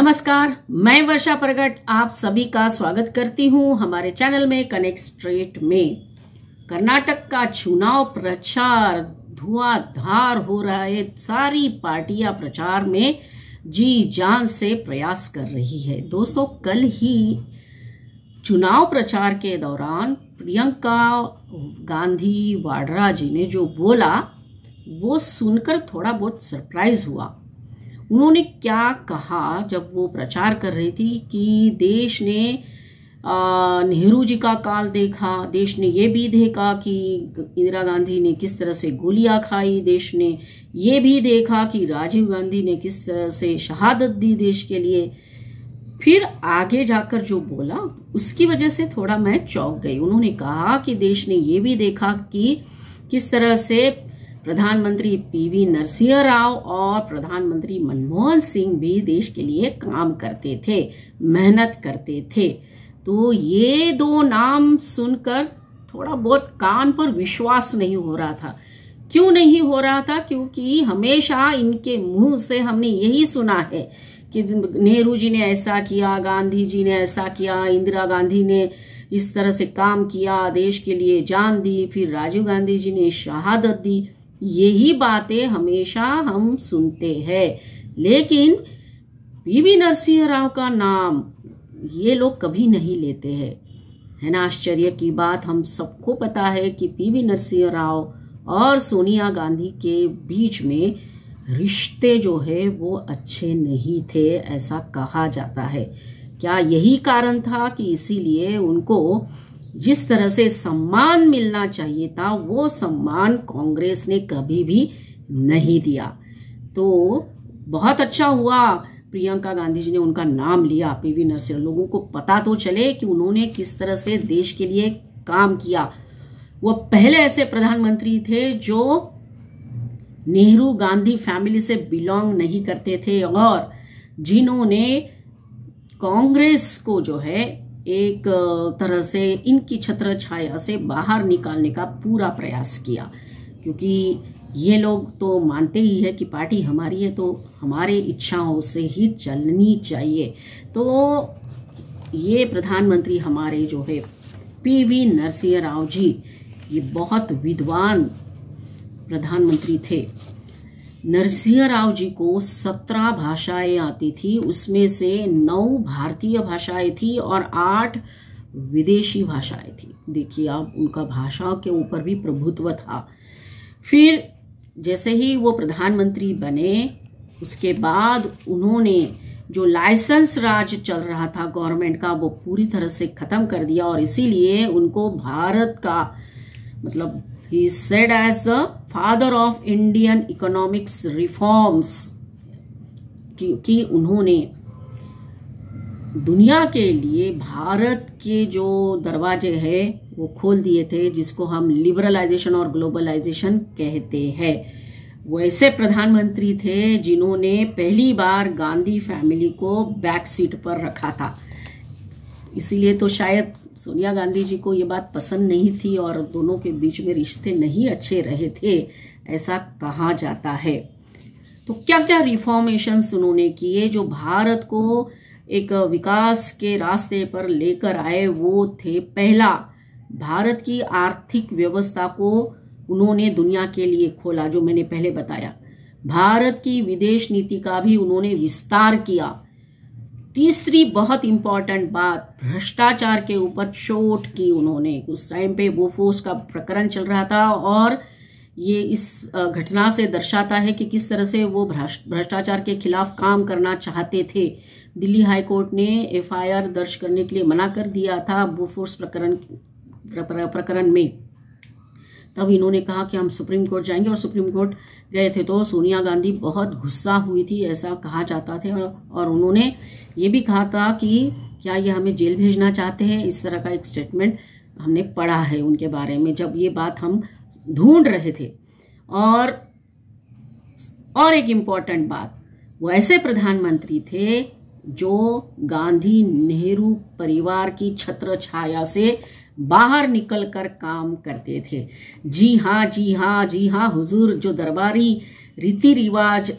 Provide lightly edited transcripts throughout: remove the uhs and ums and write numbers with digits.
नमस्कार, मैं वर्षा प्रगट आप सभी का स्वागत करती हूं हमारे चैनल में कनेक्ट स्ट्रेट में। कर्नाटक का चुनाव प्रचार धुआंधार हो रहा है। सारी पार्टियां प्रचार में जी जान से प्रयास कर रही है। दोस्तों, कल ही चुनाव प्रचार के दौरान प्रियंका गांधी वाड्रा जी ने जो बोला वो सुनकर थोड़ा बहुत सरप्राइज हुआ। उन्होंने क्या कहा जब वो प्रचार कर रही थी कि देश ने नेहरू जी का काल देखा, देश ने ये भी देखा कि इंदिरा गांधी ने किस तरह से गोलियां खाई, देश ने ये भी देखा कि राजीव गांधी ने किस तरह से शहादत दी देश के लिए। फिर आगे जाकर जो बोला उसकी वजह से थोड़ा मैं चौंक गई। उन्होंने कहा कि देश ने ये भी देखा कि किस तरह से प्रधानमंत्री पीवी नरसिंह राव और प्रधानमंत्री मनमोहन सिंह भी देश के लिए काम करते थे, मेहनत करते थे। तो ये दो नाम सुनकर थोड़ा बहुत कान पर विश्वास नहीं हो रहा था। क्यों नहीं हो रहा था? क्योंकि हमेशा इनके मुंह से हमने यही सुना है कि नेहरू जी ने ऐसा किया, गांधी जी ने ऐसा किया, इंदिरा गांधी ने इस तरह से काम किया, देश के लिए जान दी, फिर राजीव गांधी जी ने शहादत दी। यही बातें हमेशा हम सुनते हैं, लेकिन पीवी नरसिंह राव का नाम ये लोग कभी नहीं लेते हैं। है ना आश्चर्य की बात? हम सबको पता है कि पीवी नरसिंह राव और सोनिया गांधी के बीच में रिश्ते जो है वो अच्छे नहीं थे, ऐसा कहा जाता है। क्या यही कारण था कि इसीलिए उनको जिस तरह से सम्मान मिलना चाहिए था वो सम्मान कांग्रेस ने कभी भी नहीं दिया? तो बहुत अच्छा हुआ प्रियंका गांधी जी ने उनका नाम लिया, पीवी नरसिंह। लोगों को पता तो चले कि उन्होंने किस तरह से देश के लिए काम किया। वो पहले ऐसे प्रधानमंत्री थे जो नेहरू गांधी फैमिली से बिलोंग नहीं करते थे और जिन्होंने कांग्रेस को जो है एक तरह से इनकी छत्र छाया से बाहर निकालने का पूरा प्रयास किया। क्योंकि ये लोग तो मानते ही है कि पार्टी हमारी है तो हमारे इच्छाओं से ही चलनी चाहिए। तो ये प्रधानमंत्री हमारे जो है पीवी नरसिंह राव जी, ये बहुत विद्वान प्रधानमंत्री थे। नरसिंह राव जी को 17 भाषाएं आती थी, उसमें से 9 भारतीय भाषाएं थी और 8 विदेशी भाषाएं थी। देखिए आप, उनका भाषाओं के ऊपर भी प्रभुत्व था। फिर जैसे ही वो प्रधानमंत्री बने उसके बाद उन्होंने जो लाइसेंस राज चल रहा था गवर्नमेंट का वो पूरी तरह से खत्म कर दिया और इसीलिए उनको भारत का मतलब he said as a father of Indian economics reforms कि उन्होंने दुनिया के लिए भारत के जो दरवाजे हैं वो खोल दिए थे, जिसको हम लिबरलाइजेशन और ग्लोबलाइजेशन कहते हैं। वैसे प्रधानमंत्री थे जिन्होंने पहली बार गांधी फैमिली को बैक सीट पर रखा था। इसीलिए तो शायद सोनिया गांधी जी को ये बात पसंद नहीं थी और दोनों के बीच में रिश्ते नहीं अच्छे रहे थे, ऐसा कहा जाता है। तो क्या क्या रिफॉर्मेशंस उन्होंने किए जो भारत को एक विकास के रास्ते पर लेकर आए? वो थे, पहला, भारत की आर्थिक व्यवस्था को उन्होंने दुनिया के लिए खोला, जो मैंने पहले बताया। भारत की विदेश नीति का भी उन्होंने विस्तार किया। तीसरी बहुत इंपॉर्टेंट बात, भ्रष्टाचार के ऊपर चोट की उन्होंने। उस टाइम पे बोफोर्स का प्रकरण चल रहा था और ये इस घटना से दर्शाता है कि किस तरह से वो भ्रष्टाचार के खिलाफ काम करना चाहते थे। दिल्ली हाई कोर्ट ने एफआईआर दर्ज करने के लिए मना कर दिया था बोफोर्स प्रकरण में। तब इन्होंने कहा कि हम सुप्रीम कोर्ट जाएंगे और सुप्रीम कोर्ट गए थे तो सोनिया गांधी बहुत गुस्सा हुई थी, ऐसा कहा जाता था। और उन्होंने ये भी कहा था कि क्या ये हमें जेल भेजना चाहते हैं, इस तरह का एक स्टेटमेंट हमने पढ़ा है उनके बारे में जब ये बात हम ढूंढ रहे थे। और एक इम्पॉर्टेंट बात, वो ऐसे प्रधानमंत्री थे जो गांधी नेहरू परिवार की छत्र छाया से बाहर निकलकर काम करते थे। जी हाँ जी हाँ जी हाँ हुजूर, जो दरबारी रीति रिवाज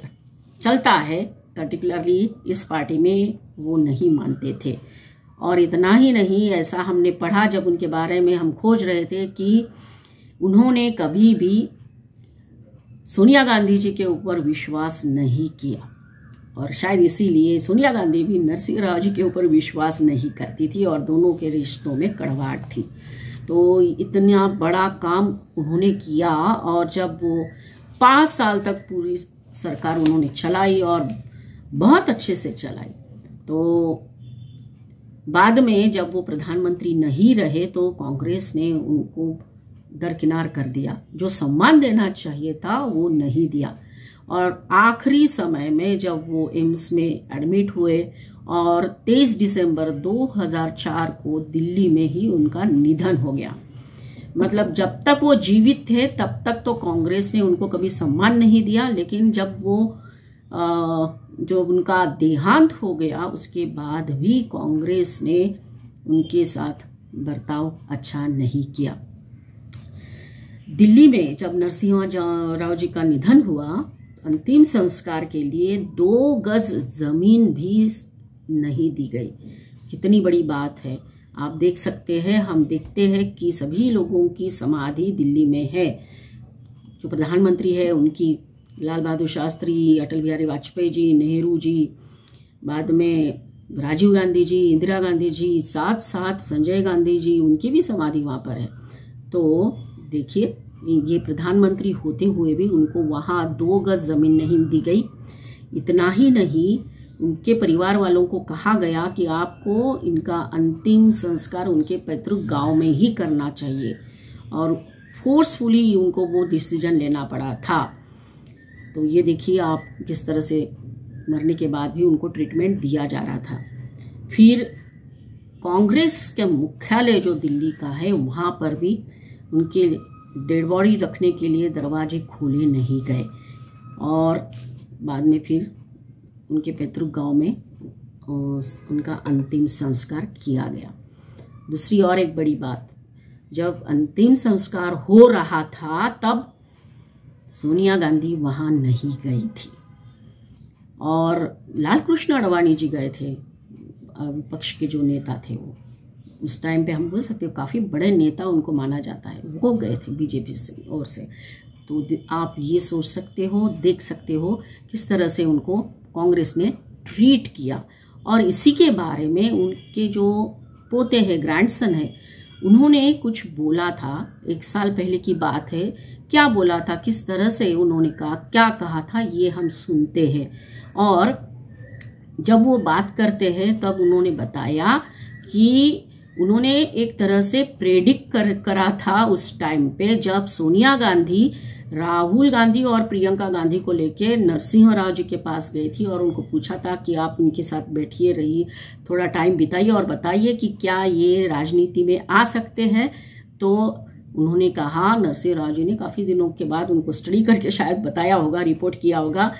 चलता है पर्टिकुलरली इस पार्टी में वो नहीं मानते थे। और इतना ही नहीं, ऐसा हमने पढ़ा जब उनके बारे में हम खोज रहे थे कि उन्होंने कभी भी सोनिया गांधी जी के ऊपर विश्वास नहीं किया, और शायद इसीलिए सोनिया गांधी भी नरसिंह राव जी के ऊपर विश्वास नहीं करती थी और दोनों के रिश्तों में कड़वाहट थी। तो इतना बड़ा काम उन्होंने किया, और जब वो 5 साल तक पूरी सरकार उन्होंने चलाई और बहुत अच्छे से चलाई, तो बाद में जब वो प्रधानमंत्री नहीं रहे तो कांग्रेस ने उनको दरकिनार कर दिया। जो सम्मान देना चाहिए था वो नहीं दिया, और आखिरी समय में जब वो एम्स में एडमिट हुए और 23 दिसंबर 2004 को दिल्ली में ही उनका निधन हो गया। मतलब जब तक वो जीवित थे तब तक तो कांग्रेस ने उनको कभी सम्मान नहीं दिया, लेकिन जब वो जो उनका देहांत हो गया उसके बाद भी कांग्रेस ने उनके साथ बर्ताव अच्छा नहीं किया। दिल्ली में जब नरसिंह राव जी का निधन हुआ, अंतिम संस्कार के लिए 2 गज जमीन भी नहीं दी गई। कितनी बड़ी बात है, आप देख सकते हैं। हम देखते हैं कि सभी लोगों की समाधि दिल्ली में है। जो प्रधानमंत्री है उनकी, लाल बहादुर शास्त्री, अटल बिहारी वाजपेयी जी, नेहरू जी, बाद में राजीव गांधी जी, इंदिरा गांधी जी, साथ साथ संजय गांधी जी, उनकी भी समाधि वहाँ पर है। तो देखिए, ये प्रधानमंत्री होते हुए भी उनको वहाँ 2 गज जमीन नहीं दी गई। इतना ही नहीं, उनके परिवार वालों को कहा गया कि आपको इनका अंतिम संस्कार उनके पैतृक गांव में ही करना चाहिए, और फोर्सफुली उनको वो डिसीजन लेना पड़ा था। तो ये देखिए आप किस तरह से मरने के बाद भी उनको ट्रीटमेंट दिया जा रहा था। फिर कांग्रेस के मुख्यालय जो दिल्ली का है, वहाँ पर भी उनके डेड बॉडी रखने के लिए दरवाजे खोले नहीं गए, और बाद में फिर उनके पैतृक गांव में उनका अंतिम संस्कार किया गया। दूसरी और एक बड़ी बात, जब अंतिम संस्कार हो रहा था तब सोनिया गांधी वहाँ नहीं गई थी, और लाल कृष्ण आडवाणी जी गए थे, विपक्ष के जो नेता थे। वो उस टाइम पे हम बोल सकते हो काफ़ी बड़े नेता उनको माना जाता है, वो गए थे बीजेपी से ओर से। तो आप ये सोच सकते हो, देख सकते हो किस तरह से उनको कांग्रेस ने ट्रीट किया। और इसी के बारे में उनके जो पोते हैं, ग्रैंडसन है, उन्होंने कुछ बोला था। 1 साल पहले की बात है। क्या बोला था, किस तरह से उन्होंने कहा, क्या कहा था, ये हम सुनते हैं। और जब वो बात करते हैं तब उन्होंने बताया कि उन्होंने एक तरह से प्रेडिक्ट करा था उस टाइम पे, जब सोनिया गांधी राहुल गांधी और प्रियंका गांधी को लेके नरसिंह राव जी के पास गई थी और उनको पूछा था कि आप उनके साथ बैठिए, रहिए, थोड़ा टाइम बिताइए और बताइए कि क्या ये राजनीति में आ सकते हैं। तो उन्होंने कहा, नरसिंह राव जी ने काफ़ी दिनों के बाद उनको स्टडी करके शायद बताया होगा, रिपोर्ट किया होगा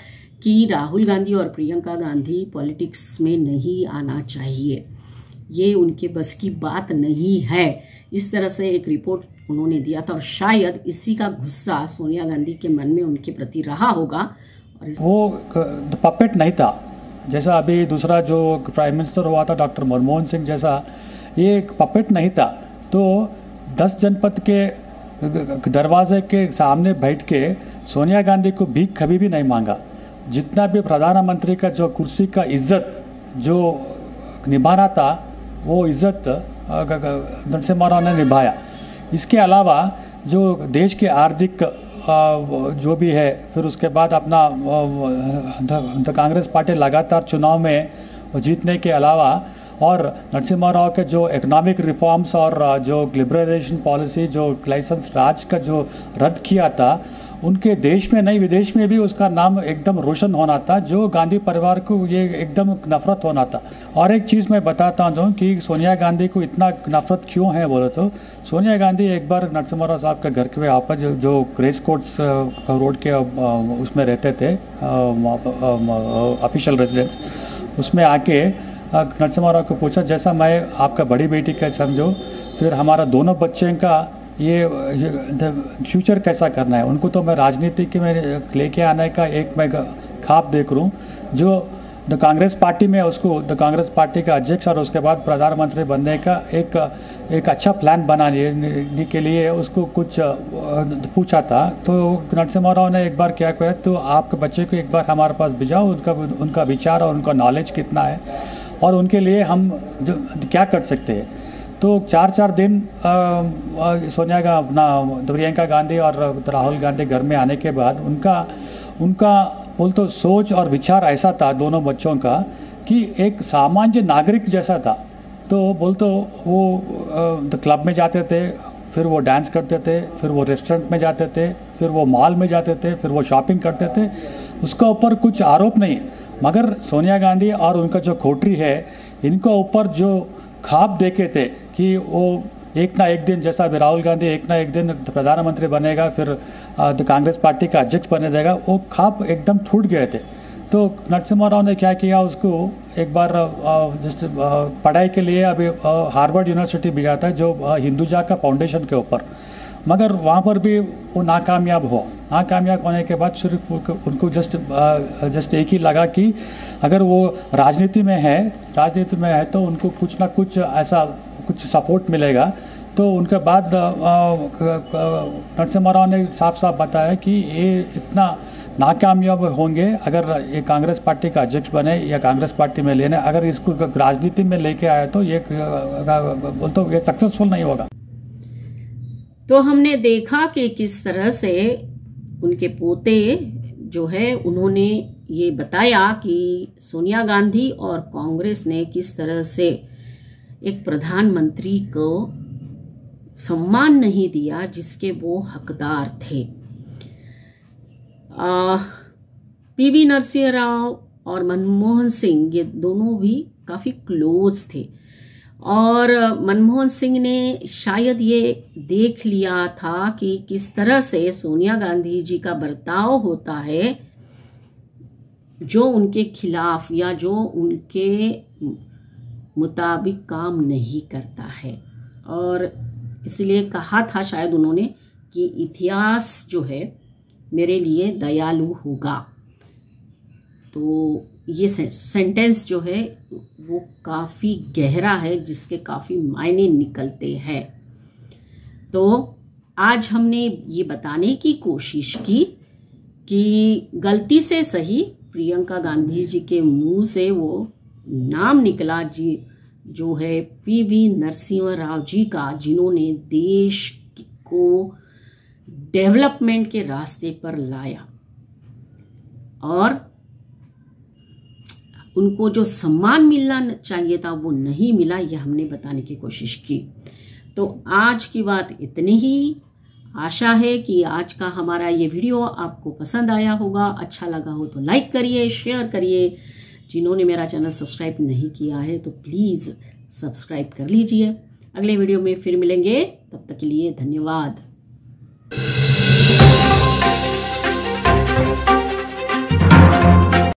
कि राहुल गांधी और प्रियंका गांधी पॉलिटिक्स में नहीं आना चाहिए, ये उनके बस की बात नहीं है। इस तरह से एक रिपोर्ट उन्होंने दिया था, और शायद इसी का गुस्सा सोनिया गांधी के मन में उनके प्रति रहा होगा। और वो पपेट नहीं था, जैसा अभी दूसरा जो प्राइम मिनिस्टर हुआ था डॉक्टर मनमोहन सिंह जैसा, ये एक पपेट नहीं था। तो 10 जनपद के दरवाजे के सामने बैठ के सोनिया गांधी को भीख कभी भी नहीं मांगा। जितना भी प्रधानमंत्री का जो कुर्सी का इज्जत जो निभाना था, वो इज्जत नरसिम्हा राव ने निभाया। इसके अलावा जो देश के आर्थिक जो भी है, फिर उसके बाद अपना कांग्रेस पार्टी लगातार चुनाव में जीतने के अलावा, और नरसिम्हा राव के जो इकोनॉमिक रिफॉर्म्स और जो लिबरलाइजेशन पॉलिसी, जो लाइसेंस राज का जो रद्द किया था, उनके देश में नहीं विदेश में भी उसका नाम एकदम रोशन होना था, जो गांधी परिवार को ये एकदम नफरत होना था। और एक चीज़ मैं बताता हूँ कि सोनिया गांधी को इतना नफरत क्यों है बोले तो, सोनिया गांधी एक बार नरसिम्हा राव साहब के घर के आप जो ग्रेस कोर्ट्स रोड के उसमें रहते थे, ऑफिशियल रेजिडेंस, उसमें आके नरसिम्हा राव को पूछा, जैसा मैं आपका बड़ी बेटी का समझो, फिर हमारा दोनों बच्चे का ये फ्यूचर कैसा करना है। उनको तो मैं राजनीति के में लेके आने का एक मैं ख्वाब देख रहा हूँ, जो द कांग्रेस पार्टी में उसको द कांग्रेस पार्टी का अध्यक्ष और उसके बाद प्रधानमंत्री बनने का एक अच्छा प्लान बनाने के लिए उसको कुछ पूछा था। तो नरसिम्हा राव ने एक बार क्या कहा, तो आपके बच्चे को एक बार हमारे पास भेजाओ, उनका विचार और उनका नॉलेज कितना है और उनके लिए हम क्या कर सकते हैं। तो 4 दिन सोनिया का अपना प्रियंका गांधी और राहुल गांधी घर में आने के बाद उनका बोल तो सोच और विचार ऐसा था दोनों बच्चों का कि एक सामान्य नागरिक जैसा था। तो बोल तो वो क्लब में जाते थे, फिर वो डांस करते थे, फिर वो रेस्टोरेंट में जाते थे, फिर वो मॉल में जाते थे, फिर वो शॉपिंग करते थे। उसका ऊपर कुछ आरोप नहीं, मगर सोनिया गांधी और उनका जो कोठरी है, इनका ऊपर जो ख्वाब देखे थे कि वो एक ना एक दिन, जैसा राहुल गांधी एक ना एक दिन प्रधानमंत्री बनेगा, फिर कांग्रेस पार्टी का अध्यक्ष बने जाएगा, वो ख्वाब एकदम टूट गए थे। तो नरसिम्हा राव ने क्या किया, उसको एक बार जस्ट पढ़ाई के लिए अभी हार्वर्ड यूनिवर्सिटी भेजा था, जो हिंदुजा का फाउंडेशन के ऊपर, मगर वहाँ पर भी वो नाकामयाब हुआ। नाकामयाब होने के बाद सिर्फ उनको जस्ट एक ही लगा कि अगर वो राजनीति में है तो उनको कुछ ना कुछ ऐसा कुछ सपोर्ट मिलेगा। तो उनके बाद नरसिम्हा राव ने साफ साफ बताया कि ये इतना नाकामयाब होंगे अगर ये कांग्रेस पार्टी का अध्यक्ष बने या कांग्रेस पार्टी में लेने, अगर इसको राजनीति में लेके आए तो ये सक्सेसफुल नहीं होगा। तो हमने देखा कि किस तरह से उनके पोते जो है उन्होंने ये बताया कि सोनिया गांधी और कांग्रेस ने किस तरह से एक प्रधानमंत्री को सम्मान नहीं दिया जिसके वो हकदार थे। पीवी नरसिम्हा राव और मनमोहन सिंह ये दोनों भी काफी क्लोज थे और मनमोहन सिंह ने शायद ये देख लिया था कि किस तरह से सोनिया गांधी जी का बर्ताव होता है जो उनके खिलाफ या जो उनके मुताबिक काम नहीं करता है, और इसलिए कहा था शायद उन्होंने कि इतिहास जो है मेरे लिए दयालु होगा। तो ये सेंटेंस जो है वो काफ़ी गहरा है, जिसके काफ़ी मायने निकलते हैं। तो आज हमने ये बताने की कोशिश की कि गलती से सही प्रियंका गांधी जी के मुंह से वो नाम निकला जी जो है पीवी नरसिम्हा राव जी का, जिन्होंने देश को डेवलपमेंट के रास्ते पर लाया और उनको जो सम्मान मिलना चाहिए था वो नहीं मिला, ये हमने बताने की कोशिश की। तो आज की बात इतनी ही। आशा है कि आज का हमारा ये वीडियो आपको पसंद आया होगा। अच्छा लगा हो तो लाइक करिए, शेयर करिए। जिन्होंने मेरा चैनल सब्सक्राइब नहीं किया है तो प्लीज़ सब्सक्राइब कर लीजिए। अगले वीडियो में फिर मिलेंगे, तब तक के लिए धन्यवाद।